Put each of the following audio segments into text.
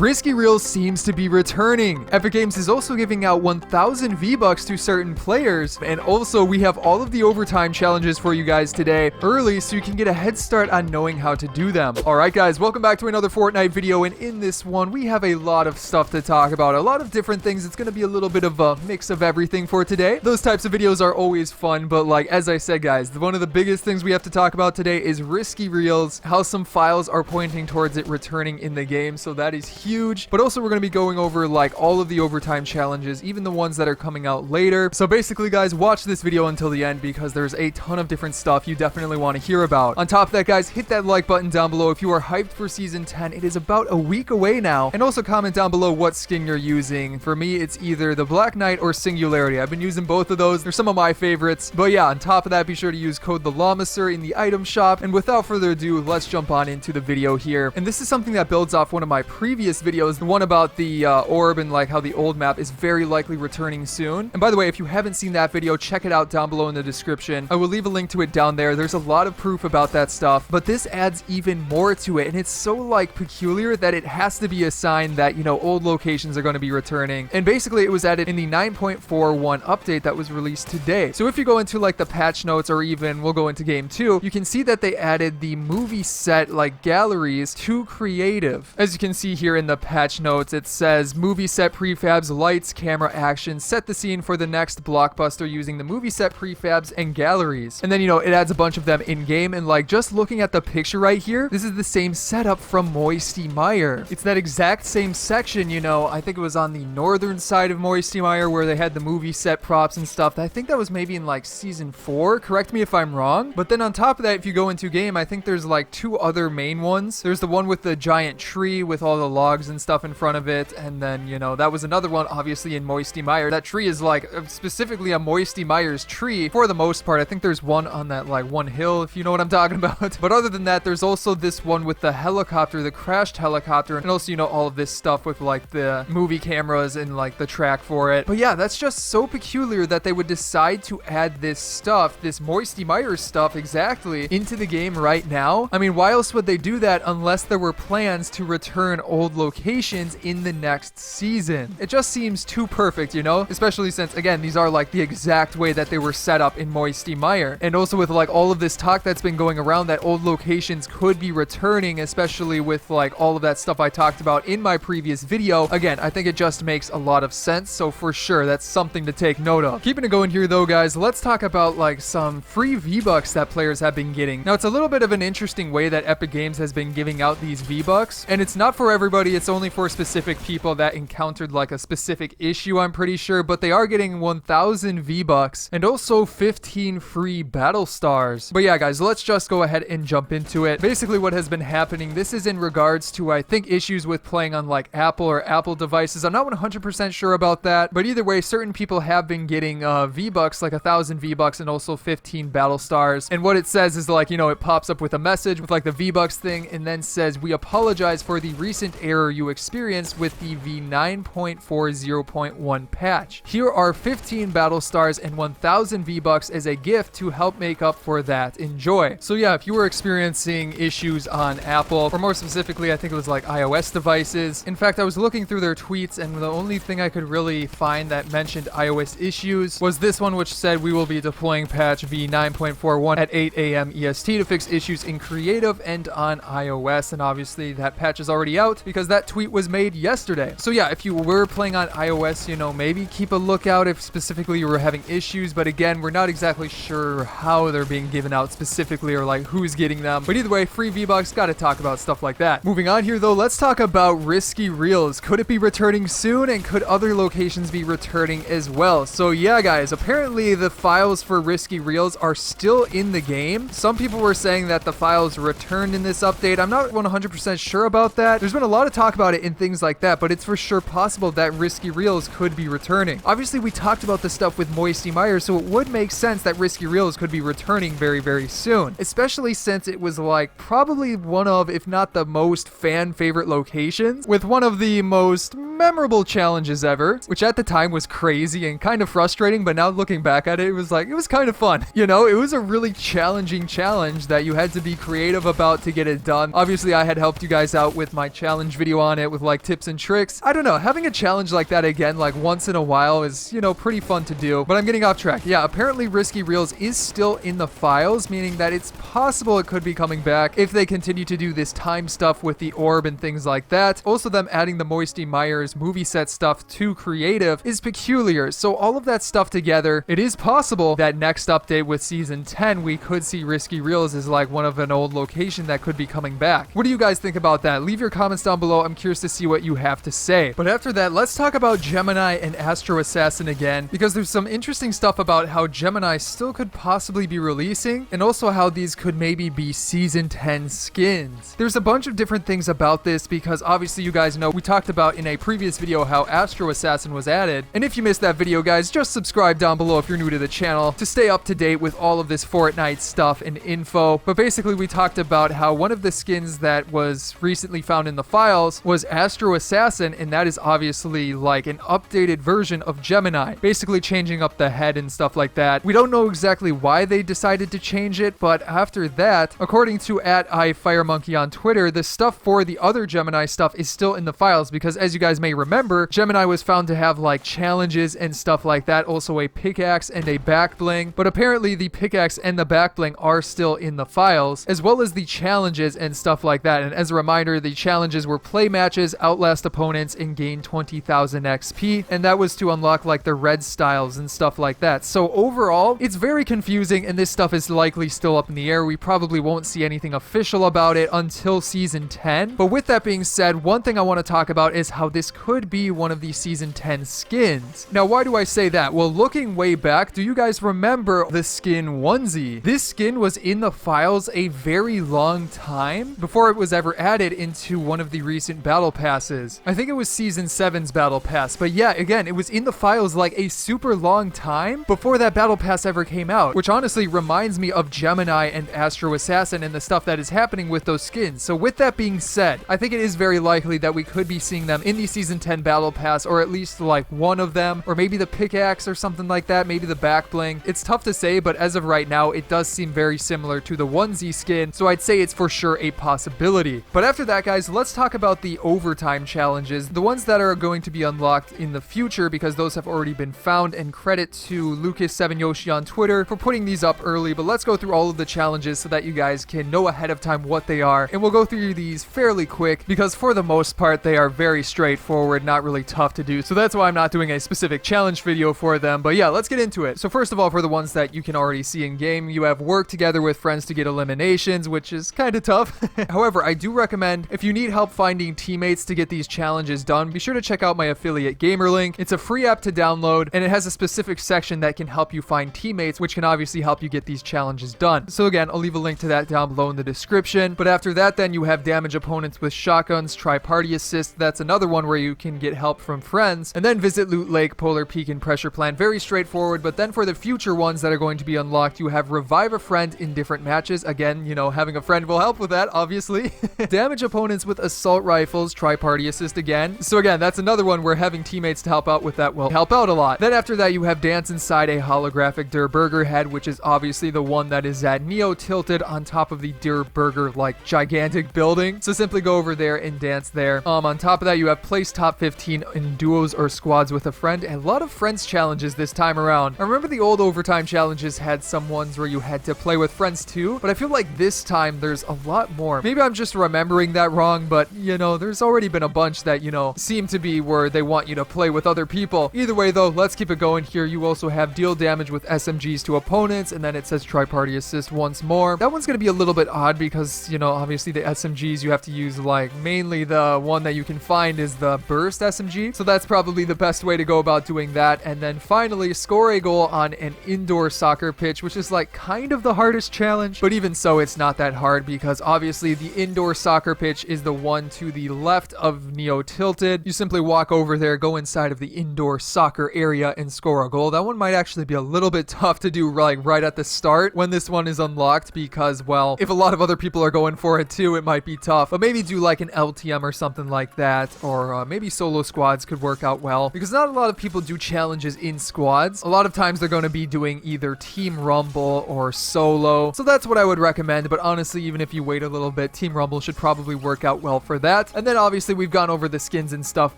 Risky Reels seems to be returning. Epic Games is also giving out 1,000 V-Bucks to certain players. And also, we have all of the overtime challenges for you guys today early so you can get a head start on knowing how to do them. Alright guys, welcome back to another Fortnite video, and in this one, we have a lot of stuff to talk about. A lot of different things. It's going to be a little bit of a mix of everything for today. Those types of videos are always fun, but like, as I said guys, one of the biggest things we have to talk about today is Risky Reels, how some files are pointing towards it returning in the game, so that is huge. But also we're going to be going over like all of the overtime challenges, even the ones that are coming out later. So basically guys, watch this video until the end because there's a ton of different stuff you definitely want to hear about. On top of that guys, hit that like button down below if you are hyped for season 10. It is about a week away now. And also comment down below what skin you're using. For me, it's either the Black Knight or Singularity. I've been using both of those. They're some of my favorites. But yeah, on top of that, be sure to use code TheLlamaSir in the item shop. And without further ado, let's jump on into the video here. And this is something that builds off one of my previous videos, the one about the orb and like how the old map is very likely returning soon. And by the way, if you haven't seen that video, check it out down below in the description. I will leave a link to it down there. There's a lot of proof about that stuff, but this adds even more to it, and it's so like peculiar that it has to be a sign that, you know, old locations are going to be returning. And basically it was added in the 9.41 update that was released today. So if you go into like the patch notes, or even we'll go into game 2, you can see that they added the movie set like galleries to creative. As you can see here in the patch notes, it says movie set prefabs, lights, camera, action, set the scene for the next blockbuster using the movie set prefabs and galleries. And then, you know, it adds a bunch of them in game, and like just looking at the picture right here, this is the same setup from Moisty Mire. It's that exact same section, you know. I think it was on the northern side of Moisty Mire where they had the movie set props and stuff. I think that was maybe in like season 4. Correct me if I'm wrong. But then on top of that, if you go into game, I think there's like 2 other main ones. There's the one with the giant tree with all the logs and stuff in front of it. And then, you know, that was another one obviously in Moisty Mire. That tree is like specifically a Moisty Mire's tree for the most part. I think there's one on that like one hill, if you know what I'm talking about. But other than that, there's also this one with the helicopter, the crashed helicopter, and also, you know, all of this stuff with like the movie cameras and like the track for it. But yeah, that's just so peculiar that they would decide to add this stuff, this Moisty Mire stuff exactly, into the game right now. I mean, why else would they do that unless there were plans to return old locations in the next season? It just seems too perfect, you know? Especially since, again, these are like the exact way that they were set up in Moisty Mire. And also with like all of this talk that's been going around that old locations could be returning, especially with like all of that stuff I talked about in my previous video. Again, I think it just makes a lot of sense. So for sure, that's something to take note of. Keeping it going here though, guys, let's talk about like some free V-Bucks that players have been getting. Now, it's a little bit of an interesting way that Epic Games has been giving out these V-Bucks, and it's not for everybody. It's only for specific people that encountered like a specific issue, I'm pretty sure, but they are getting 1,000 V-Bucks and also 15 free battle stars. But yeah, guys, let's just go ahead and jump into it. Basically, what has been happening, this is in regards to, I think, issues with playing on like Apple or Apple devices. I'm not 100% sure about that, but either way, certain people have been getting V-Bucks, like 1,000 V-Bucks and also 15 battle stars. And what it says is like, you know, it pops up with a message with like the V-Bucks thing, and then says, "We apologize for the recent error you experienced with the V9.40.1 patch. Here are 15 battle stars and 1,000 V-Bucks as a gift to help make up for that. Enjoy." So yeah, if you were experiencing issues on Apple, or more specifically, I think it was like iOS devices. In fact, I was looking through their tweets, and the only thing I could really find that mentioned iOS issues was this one, which said, "We will be deploying patch V9.41 at 8 a.m. EST to fix issues in creative and on iOS." And obviously that patch is already out because that tweet was made yesterday. So yeah, if you were playing on iOS, you know, maybe keep a lookout if specifically you were having issues. But again, we're not exactly sure how they're being given out specifically or like who's getting them. But either way, free V-Bucks, gotta talk about stuff like that. Moving on here though, let's talk about Risky Reels. Could it be returning soon, and could other locations be returning as well? So yeah, guys, apparently the files for Risky Reels are still in the game. Some people were saying that the files returned in this update. I'm not 100% sure about that. There's been a lot of talk about it and things like that, but it's for sure possible that Risky Reels could be returning. Obviously, we talked about the stuff with Moisty Mire, so it would make sense that Risky Reels could be returning very, very soon, especially since it was like probably one of, if not the most fan favorite locations, with one of the most memorable challenges ever, which at the time was crazy and kind of frustrating, but now looking back at it, it was kind of fun. You know, it was a really challenging challenge that you had to be creative about to get it done. Obviously, I had helped you guys out with my challenge video on it with like tips and tricks. I don't know, having a challenge like that again, like once in a while is, you know, pretty fun to do, but I'm getting off track. Yeah, apparently Risky Reels is still in the files, meaning that it's possible it could be coming back if they continue to do this time stuff with the orb and things like that. Also, them adding the Moisty Myers movie set stuff to creative is peculiar. So all of that stuff together, it is possible that next update with season 10, we could see Risky Reels as like one of an old location that could be coming back. What do you guys think about that? Leave your comments down below. I'm curious to see what you have to say. But after that, let's talk about Gemini and Astro Assassin again, because there's some interesting stuff about how Gemini still could possibly be releasing, and also how these could maybe be season 10 skins. There's a bunch of different things about this, because obviously you guys know we talked about in a previous video how Astro Assassin was added, and if you missed that video, guys, just subscribe down below if you're new to the channel to stay up to date with all of this Fortnite stuff and info. But basically we talked about how one of the skins that was recently found in the files was Astro Assassin, and that is obviously like an updated version of Gemini, basically changing up the head and stuff like that. We don't know exactly why they decided to change it, but after that, according to @iFireMonkey on Twitter, the stuff for the other Gemini stuff is still in the files, because as you guys may remember, Gemini was found to have like challenges and stuff like that, also a pickaxe and a back bling, but apparently the pickaxe and the back bling are still in the files, as well as the challenges and stuff like that. And as a reminder, the challenges were play matches, outlast opponents, and gain 20,000 XP, and that was to unlock like the red styles and stuff like that. So overall, it's very confusing, and this stuff is likely still up in the air. We probably won't see anything official about it until season 10. But with that being said, one thing I want to talk about is how this could be one of the season 10 skins. Now, why do I say that? Well, looking way back, do you guys remember the skin onesie? This skin was in the files a very long time before it was ever added into one of the recent battle passes. I think it was season 7's battle pass, but yeah, again, it was in the files like a super long time before that battle pass ever came out, which honestly reminds me of Gemini and Astro Assassin and the stuff that is happening with those skins. So with that being said, I think it is very likely that we could be seeing them in the season 10 battle pass, or at least like one of them, or maybe the pickaxe or something like that, maybe the back bling. It's tough to say, but as of right now, it does seem very similar to the onesie skin, so I'd say it's for sure a possibility. But after that, guys, let's talk about the overtime challenges, the ones that are going to be unlocked in the future, because those have already been found, and credit to Lucas7Yoshi on Twitter for putting these up early. But let's go through all of the challenges so that you guys can know ahead of time what they are, and we'll go through these fairly quick, because for the most part they are very straightforward, not really tough to do, so that's why I'm not doing a specific challenge video for them. But yeah, let's get into it. So first of all, for the ones that you can already see in game, you have work together with friends to get eliminations, which is kind of tough. However, I do recommend, if you need help finding teammates to get these challenges done, be sure to check out my affiliate gamer link. It's a free app to download, and it has a specific section that can help you find teammates, which can obviously help you get these challenges done. So again, I'll leave a link to that down below in the description. But after that, then you have damage opponents with shotguns, try party assist. That's another one where you can get help from friends, and then visit Loot Lake, Polar Peak, and Pressure Plant. Very straightforward. But then for the future ones that are going to be unlocked, you have revive a friend in different matches. Again, you know, having a friend will help with that, obviously. Damage opponents with assault rifles, try party assist again. So again, that's another one where having teammates to help out with that will help out a lot. Then after that, you have dance inside a holographic Der Burger head, which is obviously the one that is at Neo tilted on top of the Der Burger like gigantic building. So simply go over there and dance there. On top of that, you have place top 15 in duos or squads with a friend. A lot of friends challenges this time around. I remember the old overtime challenges had some ones where you had to play with friends too, but I feel like this time there's a lot more. Maybe I'm just remembering that wrong, but you know, there's already been a bunch that, you know, seem to be where they want you to play with other people. Either way though, let's keep it going here. You also have deal damage with SMGs to opponents, and then it says try party assist once more. That one's gonna be a little bit odd because, you know, obviously the SMGs you have to use, like mainly the one that you can find is the burst SMG, so that's probably the best way to go about doing that. And then finally, score a goal on an indoor soccer pitch, which is like kind of the hardest challenge, but even so, it's not that hard because obviously the indoor soccer pitch is the one to the left of Neo tilted. You simply walk over there, go inside of the indoor soccer area, and score a goal. That one might actually be a little bit tough to do like right at the start when this one is unlocked, because, well, if a lot of other people are going for it too, it might be tough. But maybe do like an LTM or something like that, or maybe solo squads could work out well, because not a lot of people do challenges in squads. A lot of times they're going to be doing either Team Rumble or solo. So that's what I would recommend. But honestly, even if you wait a little bit, Team Rumble should probably work out well for that. And then obviously we've gone over the skins and stuff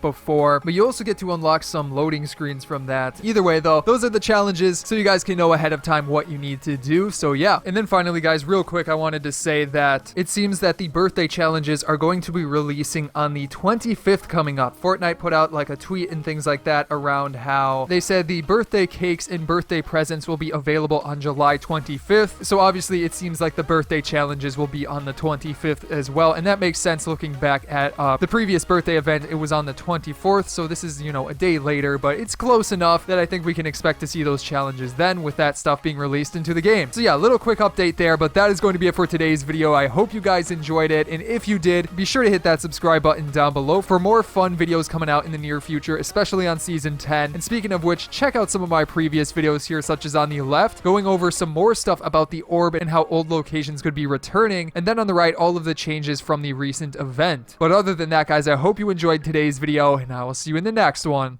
before, but you also get to unlock some loading screens from that. Either way though, those are the challenges, so you guys can know ahead of time what you need to do. So yeah. And then finally guys, real quick, I wanted to say that it seems that the birthday challenges are going to be releasing on the 25th coming up. Fortnite put out like a tweet and things like that around how they said the birthday cakes and birthday presents will be available on July 25th. So obviously it seems like the birthday challenges will be on the 25th as well. And that makes sense looking back at the previous birthday event. It was on the 24th. So this is, you know, a day later, but it's close enough that I think we can expect to see those challenges then with that stuff being released into the game. So yeah, a little quick update there, but that is going to be it for today's video. I hope you guys enjoyed it. And if you did, be sure to hit that subscribe button down below for more fun videos coming out in the near future, especially on season 10. And speaking of which, check out some of my previous videos here, such as on the left, going over some more stuff about the orb and how old locations could be returning. And then on the right, all of the changes from the recent event. But other than that, guys, I hope you enjoyed today's video, and I will see you in the next one.